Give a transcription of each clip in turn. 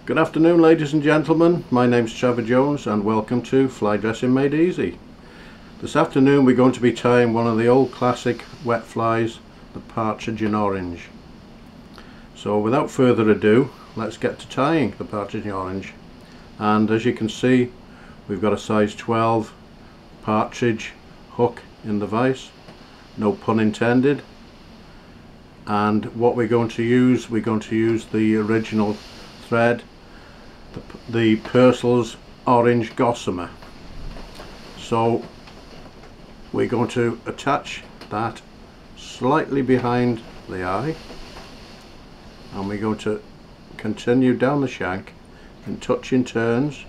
Good afternoon, ladies and gentlemen. My name's Trevor Jones and welcome to Fly Dressing Made Easy. This afternoon we're going to be tying one of the old classic wet flies, the Partridge Orange. So without further ado, let's get to tying the Partridge Orange. And as you can see, we've got a size 12 partridge hook in the vise, no pun intended. And what we're going to use the original thread, the Purcell's Orange Gossamer. So we're going to attach that slightly behind the eye, and we're going to continue down the shank in touching turns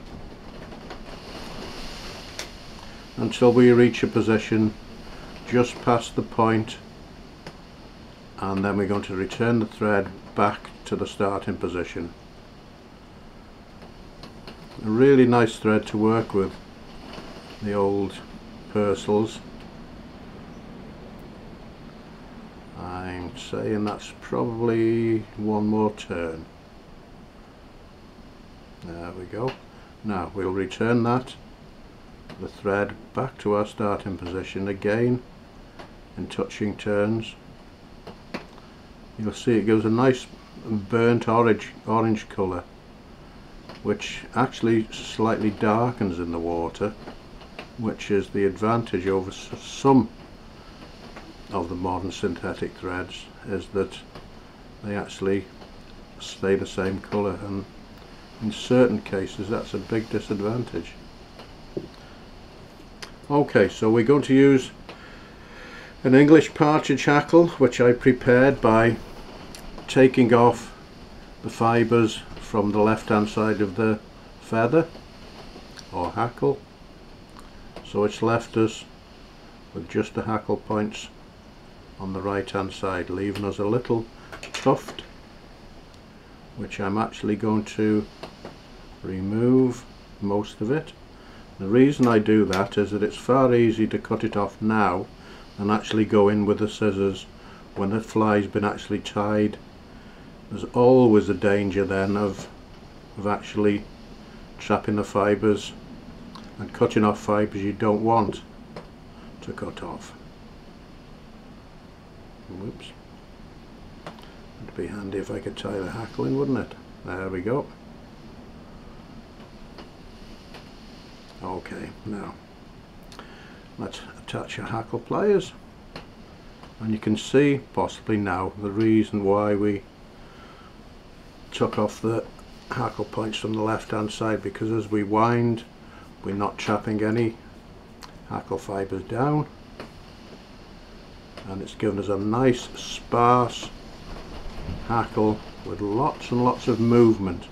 until we reach a position just past the point, and then we're going to return the thread back to the starting position. A really nice thread to work with, the old Purcell's. I'm saying that's probably one more turn. There we go. Now we'll return the thread back to our starting position again in touching turns. You'll see it gives a nice burnt orange colour, which actually slightly darkens in the water, which is the advantage over some of the modern synthetic threads, is that they actually stay the same colour, and in certain cases that's a big disadvantage. Okay, so we're going to use an English partridge hackle, which I prepared by taking off the fibres from the left hand side of the feather or hackle, so it's left us with just the hackle points on the right hand side, leaving us a little tuft, which I'm actually going to remove most of it. The reason I do that is that it's far easier to cut it off now than actually go in with the scissors when the fly's been actually tied. There's always a danger then of actually trapping the fibres and cutting off fibres you don't want to cut off. Whoops. It'd be handy if I could tie the hackle in, wouldn't it? There we go. Okay, now let's attach our hackle pliers, and you can see possibly now the reason why we took off the hackle points from the left hand side, because as we wind we're not trapping any hackle fibres down, and it's given us a nice sparse hackle with lots and lots of movement,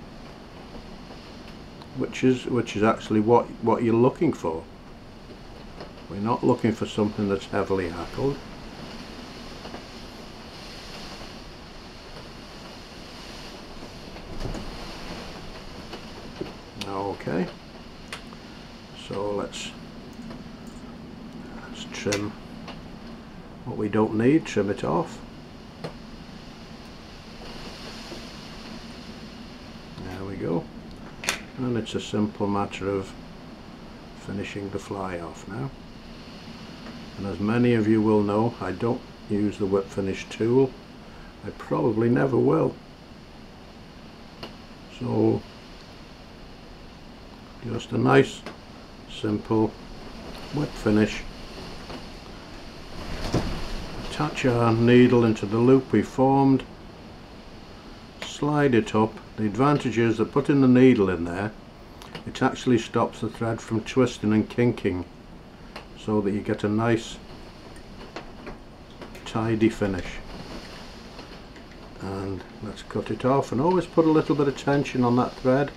which is actually what you're looking for. We're not looking for something that's heavily hackled. Okay, so let's trim what we don't need, trim it off. There we go, and it's a simple matter of finishing the fly off now. And as many of you will know, I don't use the whip finish tool. I probably never will. So just a nice simple whip finish. Attach our needle into the loop we formed, slide it up. The advantage is that putting the needle in there, it actually stops the thread from twisting and kinking, so that you get a nice tidy finish. And let's cut it off, and always put a little bit of tension on that thread.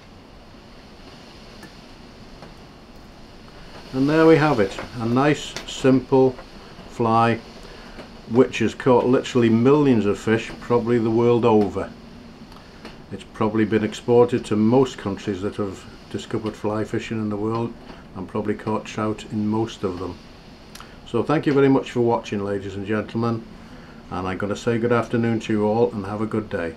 And there we have it, a nice simple fly which has caught literally millions of fish, probably the world over. It's probably been exported to most countries that have discovered fly fishing in the world, and probably caught trout in most of them. So thank you very much for watching, ladies and gentlemen, and I'm going to say good afternoon to you all and have a good day.